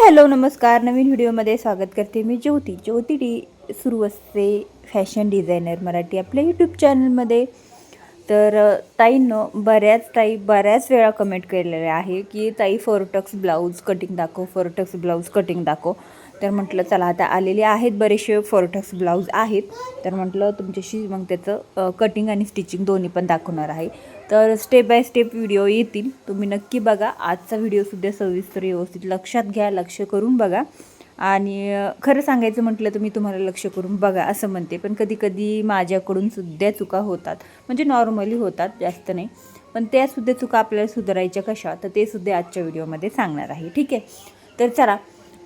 Hello नमस्कार. नवीन व्हिडिओमध्ये स्वागत करते मी ज्योती डी सुरू असते फॅशन डिझायनर मराठी आपल्या यूट्यूब चॅनलमध्ये. तर ताईंनो बऱ्याच वेळा कमेंट केलेले आहे की ताई फोरटक्स ब्लाऊज कटिंग दाखव, फोरटक्स ब्लाऊज कटिंग दाखव. तर म्हटलं चला आता आलेले आहेत बरेचसे फोरटक्स ब्लाऊज आहेत, तर म्हटलं तुमच्याशी मग त्याचं कटिंग आणि स्टिचिंग दोन्ही पण दाखवणार आहे. तर स्टेप बाय स्टेप व्हिडिओ येतील, तुम्ही नक्की बघा. आजचा व्हिडिओसुद्धा सविस्तर व्यवस्थित लक्षात घ्या, लक्ष करून बघा. आणि खरं सांगायचं म्हटलं तर मी तुम्हाला लक्ष करून बघा असं म्हणते, पण कधी माझ्याकडून सुद्धा चुका होतात, म्हणजे नॉर्मली होतात, जास्त नाही. पण त्यासुद्धा चुका आपल्याला सुधारायच्या कशा, तर ते सुद्धा आजच्या व्हिडिओमध्ये सांगणार आहे. ठीक आहे, तर चला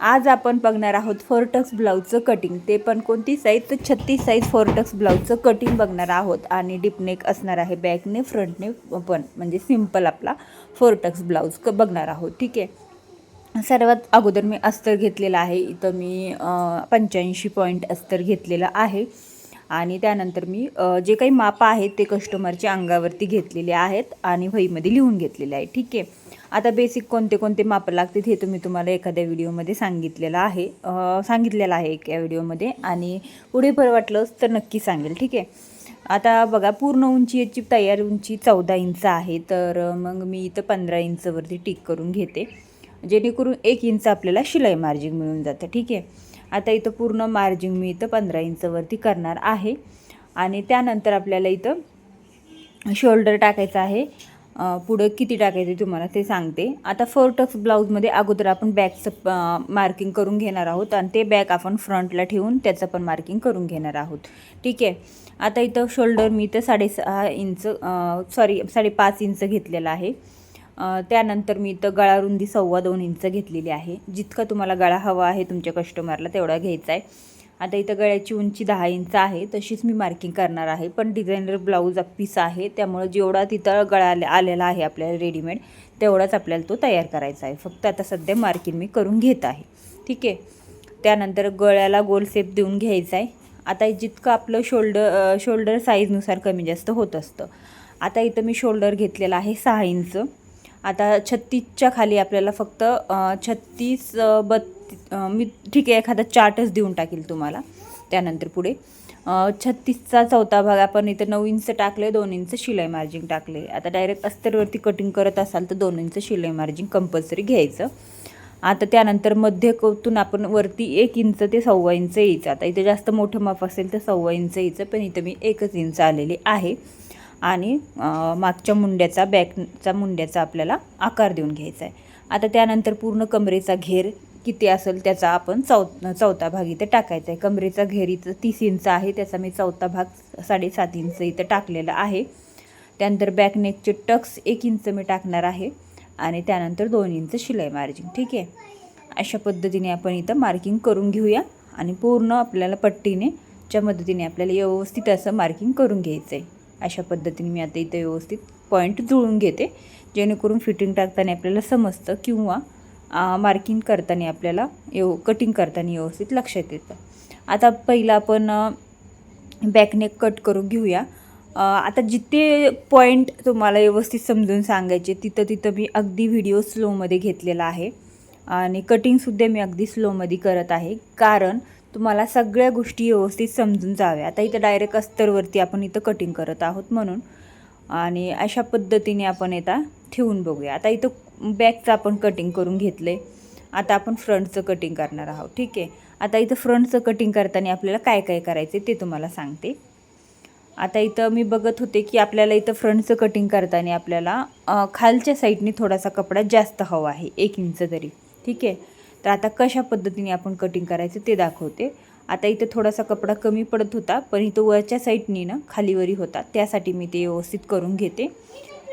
आज आपण बघणार आहोत फोरटक्स ब्लाऊजचं कटिंग. ते पण कोणती साईज, तर 36 साईज फोरटक्स ब्लाऊजचं कटिंग बघणार आहोत. आणि डिपनेक असणार आहे, बॅकने फ्रंटने पण, म्हणजे सिम्पल आपला फोरटक्स ब्लाऊज बघणार आहोत. ठीक आहे, सर्वात अगोदर मी अस्तर घेतलेलं आहे. इथं मी 85 पॉईंट अस्तर घेतलेलं आहे. आणि त्यानंतर मी जे काही मापं आहेत ते कस्टमरच्या अंगावरती घेतलेले आहेत आणि वहीमध्ये लिहून घेतलेले आहे. ठीक आहे, आता बेसिक कोणते कोणते मापं लागतात हे तुम्ही तुम्हाला एखाद्या व्हिडिओमध्ये सांगितलेलं आहे एका व्हिडिओमध्ये, आणि पुढे बरं वाटलंच तर नक्की सांगेल. ठीक आहे, आता बघा पूर्ण उंची याची तयार उंची 14 इंच आहे. तर मग मी इथं 15 इंचवरती टिक करून घेते, जेणेकरून 1 इंच आपल्याला शिलाई मार्जिन मिळून जातं. ठीक आहे, आता इथं पूर्ण मार्जिन मी इथं 15 इंचवरती करणार आहे. आणि त्यानंतर आपल्याला इथं शोल्डर टाकायचं आहे. पुढं किती टाकायचे तुम्हाला ते सांगते. आता फोरटक्स ब्लाऊजमध्ये अगोदर आपण बॅकचं मार्किंग करून घेणार आहोत, आणि ते बॅक आपण फ्रंटला ठेवून त्याचं पण मार्किंग करून घेणार आहोत. ठीक आहे, आता इथं शोल्डर मी इथं 5.5 इंच घेतलेलं आहे. त्यानंतर मी इथं गळा रुंदी 2.25 इंच घेतलेली आहे. जितका तुम्हाला गळा हवा आहे तुमच्या कस्टमरला तेवढा घ्यायचा आहे. आता इथं गळ्याची उंची 10 इंच आहे, तशीच मी मार्किंग करणार आहे. पण डिझायनर ब्लाऊज पीस आहे, त्यामुळं जेवढा तिथं गळा आलेला आहे आपल्याला रेडीमेड, तेवढाच आपल्याला तो तयार करायचा आहे. फक्त आता सध्या मार्किंग मी करून घेत आहे. ठीक आहे, त्यानंतर गळ्याला गोल शेप देऊन घ्यायचा आहे. आता जितकं आपलं शोल्डर साईजनुसार कमी जास्त होत असतं. आता इथं मी शोल्डर घेतलेला आहे 6 इंच. आता 36च्या खाली आपल्याला फक्त 36 मी ठीक आहे एखादा चार्टच देऊन टाकेल तुम्हाला. त्यानंतर पुढे 36चा चौथा भाग आपण इथं 9 इंच टाकले, 2 इंच शिलाई मार्जिन टाकले. आता डायरेक्ट अस्तरवरती कटिंग करत असाल तर 2 इंच शिलाई मार्जिन कंपल्सरी घ्यायचं. आता त्यानंतर मध्य कोतून आपण वरती 1 इंच ते 1.25 इंच यायचं. आता इथं जास्त मोठं माप असेल तर 1.25 इंच यायचं, पण इथं मी 1 इंच आलेली आहे. आणि मागच्या मुंड्याचा आपल्याला आकार देऊन घ्यायचा आहे. आता त्यानंतर पूर्ण कमरेचा घेर किती असेल त्याचा आपण चौथा भाग इथं टाकायचा आहे. कमरेचा घेर इथं 30 इंच आहे, त्याचा मी चौथा भाग 7.5 इंच इथं टाकलेला आहे. त्यानंतर बॅकनेकचे टक्स 1 इंच मी टाकणार आहे, आणि त्यानंतर 2 इंच शिलाई मार्जिन. ठीक आहे, अशा पद्धतीने आपण इथं मार्किंग करून घेऊया. आणि पूर्ण आपल्याला पट्टीनेच्या मदतीने आपल्याला व्यवस्थित असं मार्किंग करून घ्यायचं आहे. अशा पद्धतीने मी आता इथं व्यवस्थित पॉईंट जुळून घेते, जेणेकरून फिटिंग टाकताना आपल्याला समजतं, किंवा मार्किंग करताना आपल्याला कटिंग करताना व्यवस्थित लक्षात येतं. आता पहिलं आपण बॅकनेक कट करून घेऊया. आता जिथे पॉईंट तुम्हाला व्यवस्थित समजून सांगायचे तिथं मी अगदी व्हिडिओ स्लोमध्ये घेतलेला आहे, आणि कटिंगसुद्धा मी अगदी स्लोमध्ये करत आहे, कारण तुम्हाला सगळ्या गोष्टी व्यवस्थित समजून जाव्या. आता इथं डायरेक्ट अस्तरवरती आपण इथं कटिंग करत आहोत म्हणून. आणि अशा पद्धतीने आपण आता ठेवून बघूया. आता इथं बॅकचं आपण कटिंग करून घेतलं आहे, आता आपण फ्रंटचं कटिंग करणार आहोत. ठीक आहे, आता इथं फ्रंटचं कटिंग करताना आपल्याला काय काय करायचं ते तुम्हाला सांगते. आता इथं मी बघत होते की आपल्याला इथं फ्रंटचं कटिंग करताना आपल्याला खालच्या साईडने थोडासा कपडा जास्त हवा आहे, 1 इंच तरी. ठीक आहे, तर आता कशा पद्धतीने आपण कटिंग करायचं ते दाखवते. आता इथं थोडासा कपडा कमी पडत होता, पण इथं वरच्या साईडनी ना खालीवरी होता, त्यासाठी मी ते व्यवस्थित करून घेते.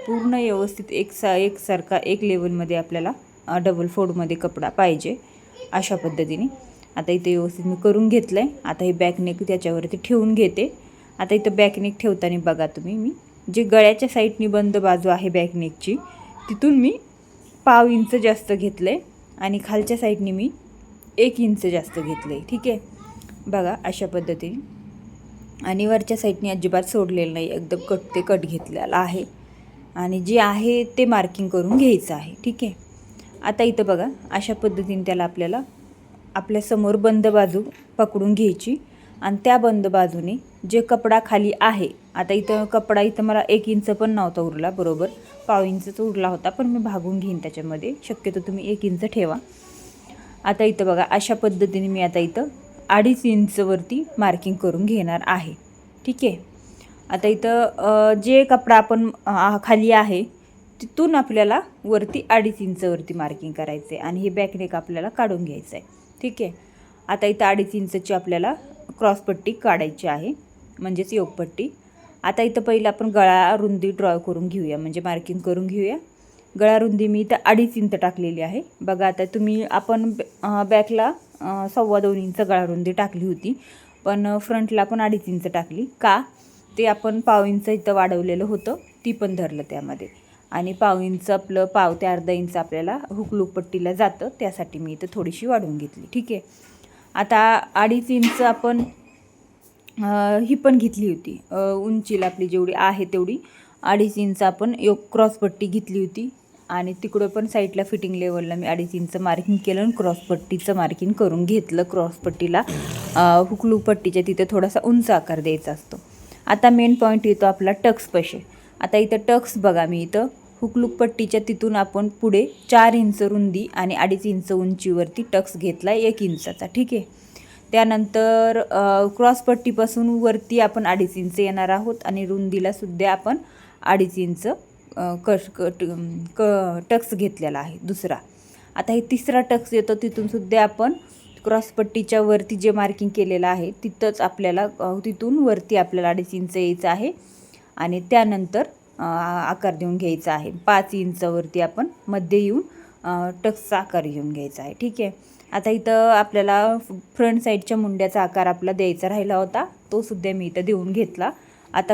पूर्ण व्यवस्थित एकसारखा एक लेवलमध्ये आपल्याला डबल फोल्डमध्ये कपडा पाहिजे, अशा पद्धतीने. आता इथे व्यवस्थित मी करून घेतलं आहे. आता हे बॅकनेक त्याच्यावरती ठेवून घेते. आता इथं बॅकनेक ठेवताना बघा तुम्ही, मी जे गळ्याच्या साईडनी बंद बाजू आहे बॅकनेकची, तिथून मी 1/2 इंच जास्त घेतलं आहे, आणि खालच्या साईडनी मी 1 इंच जास्त घेतलं आहे. ठीक आहे, बघा अशा पद्धतीने. आणि वरच्या साईडनी अजिबात सोडलेलं नाही, एकदम कट घेतलेला आहे, आणि जे आहे ते मार्किंग करून घ्यायचं आहे. ठीक आहे, आता इथं बघा अशा पद्धतीने त्याला आपल्याला आपल्यासमोर बंद बाजू पकडून घ्यायची आणि त्या बंद बाजूने जे कपडा खाली आहे, आता इथं कपडा इथं मला 1 इंच पण नव्हता उरला, बरोबर पाव इंचच उरला होता, पण मी भागून घेईन त्याच्यामध्ये, शक्यतो तुम्ही 1 इंच ठेवा. आता इथं बघा अशा पद्धतीने मी आता इथं 2.5 इंचवरती मार्किंग करून घेणार आहे. ठीक आहे. आता इथं जे कपडा आपण खाली आहे तिथून आपल्याला वरती 2.5 इंचवरती मार्किंग करायचं आहे आणि हे बॅकनेक आपल्याला काढून घ्यायचं आहे. ठीक आहे. आता इथं 2.5 इंचची आपल्याला क्रॉसपट्टी काढायची आहे, म्हणजेच योगपट्टी. आता इथं पहिलं आपण गळा रुंदी ड्रॉ करून घेऊया, म्हणजे मार्किंग करून घेऊया. गळा रुंदी मी इथं 2.5 इंच टाकलेली आहे. बघा आता तुम्ही आपण बॅकला 2.25 इंच गळा रुंदी टाकली होती, पण फ्रंटला पण 2.5 इंच टाकली का, ते आपण पाव इंच इथं वाढवलेलं होतं ती पण धरलं त्यामध्ये, आणि पाव इंच आपलं पाव ते अर्धा इंच आपल्याला हुकलूक पट्टीला जातं, त्यासाठी मी इथं थोडीशी वाढवून घेतली. ठीक आहे. आता 2.5 इंच आपण ही पण घेतली होती, उंचीला आपली जेवढी आहे तेवढी 2.5 इंच आपण क्रॉसपट्टी घेतली होती, आणि तिकडं पण साईडला फिटिंग लेवलला मी 2.5 इंच मार्किंग केलं आणि क्रॉसपट्टीचं मार्किंग करून घेतलं. क्रॉसपट्टीला हुकलूक पट्टीच्या तिथे थोडासा उंच आकार द्यायचा असतो. आता मेन पॉईंट येतो आपला टक्स पशे. आता इथं टक्स बघा, मी इथं हुकलूक पट्टीच्या तिथून आपण पुढे 4 इंच रुंदी आणि 2.5 इंच उंचीवरती टक्स घेतला 1 इंचाचा. ठीक आहे. त्यानंतर क्रॉसपट्टीपासून वरती आपण 2.5 इंच येणार आहोत आणि रुंदीला सुद्धा आपण 2.5 इंच टक्स घेतलेला आहे दुसरा. आता हे तिसरा टक्स येतो, तिथून सुद्धा आपण क्रॉसपट्टीच्या वरती जे मार्किंग केलेलं आहे तिथंच आपल्याला तिथून वरती आपल्याला 2.5 इंच यायचं आहे आणि त्यानंतर आकार देऊन घ्यायचा आहे. 5 इंचावरती आपण मध्ये येऊन टक्सचा आकार घेऊन घ्यायचा आहे. ठीक आहे. आता इथं आपल्याला फ्रंट साईडच्या मुंड्याचा आकार आपला द्यायचा राहिला होता, तो सुद्धा मी इथं देऊन घेतला. आता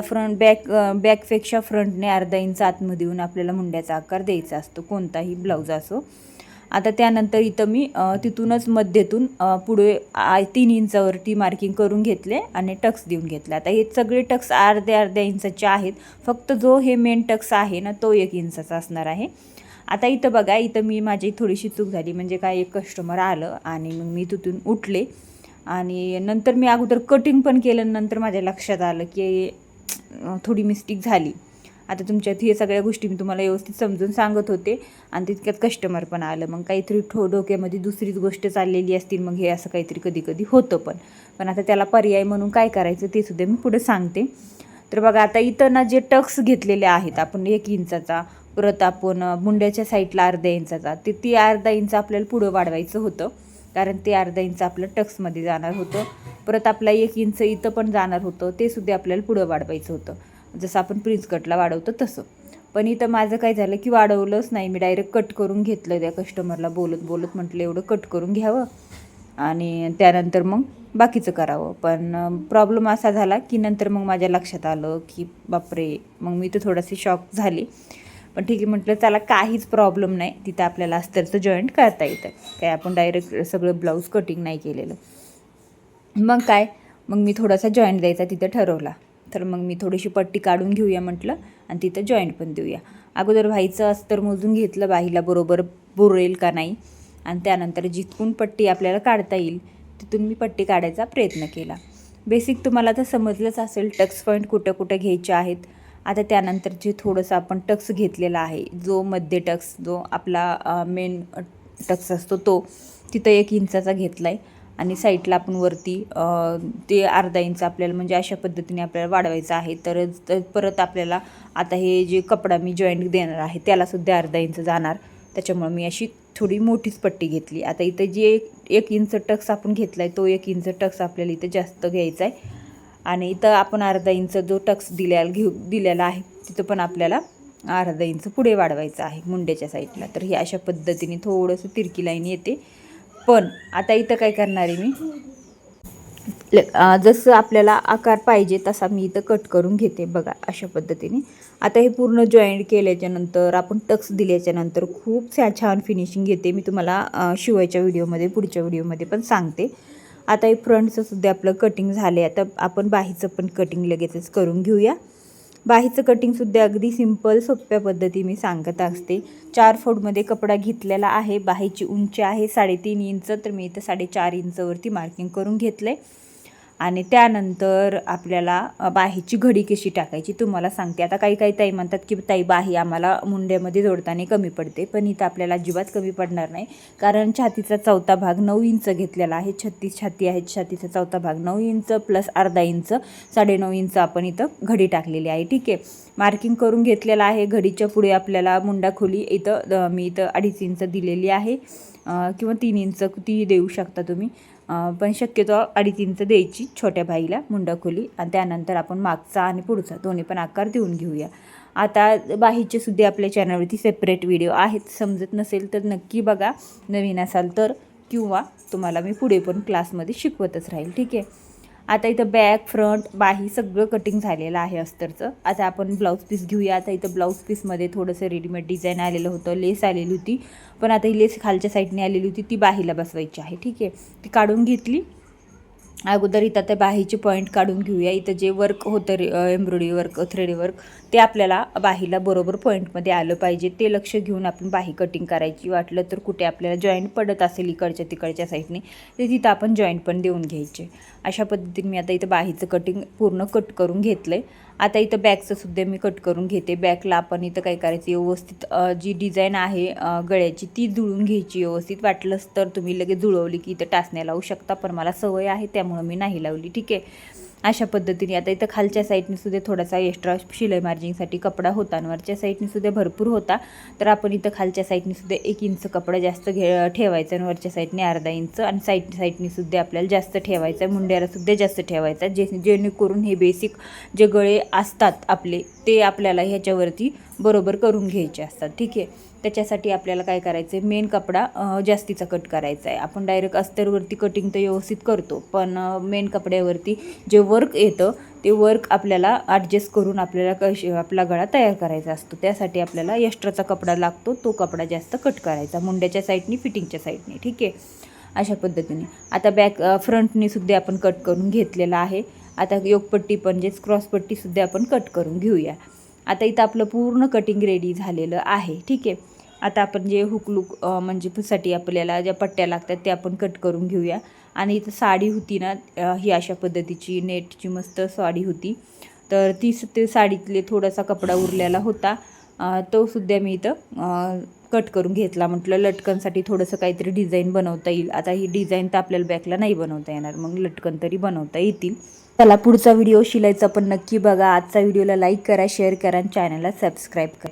बॅकपेक्षा फ्रंटने अर्धा इंच आतमध्ये येऊन आपल्याला मुंड्याचा आकार द्यायचा असतो, कोणताही ब्लाऊज असो. आता त्यानंतर इथं मी तिथूनच मध्येतून पुढे 3 इंचावरती मार्किंग करून घेतले आणि टक्स देऊन घेतले. आता हे सगळे टक्स अर्ध्या इंचाचे आहेत, फक्त जो हे मेन टक्स आहे ना तो 1 इंचाचा असणार आहे. आता इथं बघा, इथं मी माझी थोडीशी चूक झाली, म्हणजे काय एक कस्टमर आलं आणि मग मी तिथून उठले आणि नंतर मी अगोदर कटिंग पण केलं, नंतर माझ्या लक्षात आलं की थोडी मिस्टेक झाली. आता तुमच्यात हे सगळ्या गोष्टी मी तुम्हाला व्यवस्थित समजून सांगत होते आणि तितक्यात कस्टमर पण आलं, मग काहीतरी डोक्यामध्ये दुसरीच गोष्ट चाललेली असतील, मग हे असं काहीतरी कधी कधी होतं. पण आता त्याला पर्याय म्हणून काय करायचं ते सुद्धा मी पुढे सांगते. तर बघा आता इथं ना जे टक्स घेतलेले आहेत आपण 1 इंचाचा, परत आपण मुंड्याच्या साईडला अर्धा इंचाचा, ती अर्धा इंच आपल्याला पुढं वाढवायचं होतं, कारण ते अर्धा इंच आपलं टक्समध्ये जाणार होतं. परत आपला 1 इंच इथं पण जाणार होतं, ते सुद्धा आपल्याला पुढं वाढवायचं होतं, जसं आपण प्रिन्स कटला वाढवतो तसं. पण इथं माझं काय झालं की वाढवलंच नाही, मी डायरेक्ट कट करून घेतलं. त्या कस्टमरला बोलत म्हटलं एवढं कट करून घ्यावं आणि त्यानंतर मग बाकीचं करावं. पण प्रॉब्लेम असा झाला की नंतर मग माझ्या लक्षात आलं की बापरे, मग मी तर थोडीशी शॉक झाली. पण ठीक आहे म्हटलं, चला काहीच प्रॉब्लेम नाही, तिथं आपल्याला अस्तरचं जॉईंट करता येतं, काय आपण डायरेक्ट सगळं ब्लाऊज कटिंग नाही केलेलं. मग मी थोडासा जॉईंट द्यायचा तिथं ठरवला. तर मग मी थोडीशी पट्टी काढून घेऊया म्हटलं आणि तिथं जॉईंट पण देऊया. अगोदर व्हायचं अस्तर मोजून घेतलं, बाहीला बरोबर पुरेल का नाही, आणि त्यानंतर जिथून पट्टी आपल्याला काढता येईल तिथून मी पट्टी काढायचा प्रयत्न केला. बेसिक तुम्हाला तर समजलंच असेल टक्स पॉईंट कुठं कुठं घ्यायचे आहेत. आता त्यानंतर जे थोडंसं आपण टक्स घेतलेला आहे, जो मध्य टक्स जो आपला मेन टक्स असतो तो तिथं 1 इंचाचा घेतला आहे आणि साईडला आपण वरती ते अर्धा इंच आपल्याला म्हणजे अशा पद्धतीने आपल्याला वाढवायचं आहे. तर परत आपल्याला आता हे जे कपडा मी जॉईंट देणार आहे त्यालासुद्धा अर्धा इंच जाणार, त्याच्यामुळे मी अशी थोडी मोठीच पट्टी घेतली. आता इथं जे 1 इंच टक्स आपण घेतला आहे तो 1 इंच टक्स आपल्याला इथं जास्त घ्यायचा आहे आणि इथं आपण अर्धा इंच जो टक्स दिलेला आहे तिथं पण आपल्याला अर्धा इंच पुढे वाढवायचं आहे मुंड्याच्या साईडला. तर ही अशा पद्धतीने थोडंसं तिरकी लाईन येते. पण आता इथं काय करणार आहे मी, जसं आपल्याला आकार पाहिजे तसा मी इथं कट करून घेते. बघा अशा पद्धतीने. आता हे पूर्ण जॉईंट केल्याच्यानंतर आपण टक्स दिल्याच्यानंतर खूप छान फिनिशिंग येते. मी तुम्हाला शिवायच्या व्हिडिओमध्ये पुढच्या व्हिडिओमध्ये पण सांगते. आता हे फ्रंटचं सुद्धा आपलं कटिंग झाले. आता आपण बाहीचं पण कटिंग लगेचच करून घेऊया. बाहीचं कटिंगसुद्धा अगदी सिंपल सोप्या पद्धती मी सांगत असते. 4 फोल्डमध्ये कपडा घेतलेला आहे. बाहीची उंची आहे 3.5 इंच, तर मी इथं 4.5 इंचवरती मार्किंग करून घेतलं आहे. आणि त्यानंतर आपल्याला बाहीची घडी कशी टाकायची तुम्हाला सांगते. आता काही ताई म्हणतात की ताई बाही आम्हाला मुंड्यामध्ये जोडताना कमी पडते, पण इथं आपल्याला अजिबात कमी पडणार नाही, कारण छातीचा चौथा भाग 9 इंच घेतलेला आहे. 36 छाती आहे, छातीचा चौथा भाग 9 इंच प्लस अर्धा इंच 9.5 इंच आपण इथं घडी टाकलेली आहे. ठीक आहे, मार्किंग करून घेतलेला आहे. घडीच्या पुढे आपल्याला मुंडा खोली इथं मी इथं 2.5 इंच दिलेली आहे, किंवा 3 इंच ती देऊ शकता तुम्ही, पण शक्यतो 2.5 इंच द्यायची छोट्या बाईला मुंडा खोली. आणि त्यानंतर आपण मागचा आणि पुढचा दोन्ही पण आकार देऊन घेऊया. आता बाहीचे सुद्धा आपल्या चॅनलवरती सेपरेट व्हिडिओ आहेत, समजत नसेल तर नक्की बघा, नवीन असाल तर, किंवा तुम्हाला मी पुढे पण क्लासमध्ये शिकवतच राहील. ठीक आहे, आता इथं बॅक फ्रंट बाही सगळं कटिंग झालेलं आहे अस्तरचं. आता आपण ब्लाऊज पीस घेऊया. आता इथं ब्लाऊज पीसमध्ये थोडंसं रेडीमेड डिझाईन आलेलं होतं, लेस आलेली होती, पण आता ही लेस खालच्या साईडने आलेली होती, ती बाहीला बसवायची आहे. ठीक आहे, ती काढून घेतली. अगोदर इथं त्या बाहीचे पॉईंट काढून घेऊया. इथं जे वर्क होतं एम्ब्रॉयडरी वर्क, थ्रेड वर्क, ते आपल्याला बाहीला बरोबर पॉईंटमध्ये आलं पाहिजे, ते लक्ष घेऊन आपण बाही कटिंग करायची. वाटलं तर कुठे आपल्याला जॉईंट पडत असेल इकडच्या तिकडच्या साईडने, तर तिथं आपण जॉईंट पण देऊन घ्यायचे. अशा पद्धतीने मी आता इथं बाहीचं कटिंग पूर्ण कट करून घेतलं आहे. आता इथं बॅकचं सुद्धा मी कट करून घेते. बॅकला आपण इथं काय करायचं, व्यवस्थित जी डिझाईन आहे गळ्याची ती जुळून घ्यायची व्यवस्थित. वाटलंच तर तुम्ही लगेच जुळवली की इथं टाचण्या लावू शकता, पण मला सवय आहे त्यामुळं मी नाही लावली. ठीक आहे, अशा पद्धतीने. आता इथं खालच्या साईडने सुद्धा थोडासा एक्स्ट्रा शिलाई मार्जिंगसाठी कपडा होता आणि वरच्या साईडने सुद्धा भरपूर होता, तर आपण इथं खालच्या साईडने सुद्धा 1 इंच कपडा जास्त ठेवायचा आणि वरच्या साईडने अर्धा इंच, आणि साईडने सुद्धा आपल्याला जास्त ठेवायचा आहे, मुंड्याला सुद्धा जास्त ठेवायचा, जेणेकरून हे बेसिक जे गळे असतात आपले ते आपल्याला ह्याच्यावरती बरोबर करून घ्यायचे असतात. ठीक आहे, त्याच्यासाठी आपल्याला काय करायचं आहे, मेन कपडा जास्तीचा कट करायचा आहे. आपण डायरेक्ट अस्तरवरती कटिंग तर व्यवस्थित करतो, पण मेन कपड्यावरती जे वर्क येतं ते वर्क आपल्याला ॲडजस्ट करून आपल्याला आपला गळा तयार करायचा असतो. त्यासाठी आपल्याला एक्स्ट्राचा कपडा लागतो, तो कपडा जास्त कट करायचा मुंड्याच्या साईडनी, फिटिंगच्या साईडनी. ठीक आहे, अशा पद्धतीने. आता बॅक फ्रंटनी सुद्धा आपण कट करून घेतलेला आहे. आता योगपट्टी म्हणजेच क्रॉसपट्टीसुद्धा आपण कट करून घेऊया. आता इथं आपलं पूर्ण कटिंग रेडी झालेलं आहे. ठीक आहे, आता आपण जे हुकलूक म्हणजे साठी आपल्याला ज्या पट्ट्या लागतात त्या आपण कट करून घेऊया. आणि इथं साडी होती ना, ही अशा पद्धतीची नेटची मस्त साडी होती, तर ते साडीतले थोडासा कपडा उरलेला होता, तो सुद्धा मी इथं कट करून घेतला. म्हटलं लटकनसाठी थोडंसं काहीतरी डिझाईन बनवता येईल. आता ही डिझाईन तर आपल्याला बॅकला नाही बनवता येणार, मग लटकन तरी बनवता येतील. चला पुढचा व्हिडिओ शिलाईचा पण नक्की बघा. आजचा व्हिडिओला लाईक करा, शेअर करा आणि चॅनलला सबस्क्राईब करा.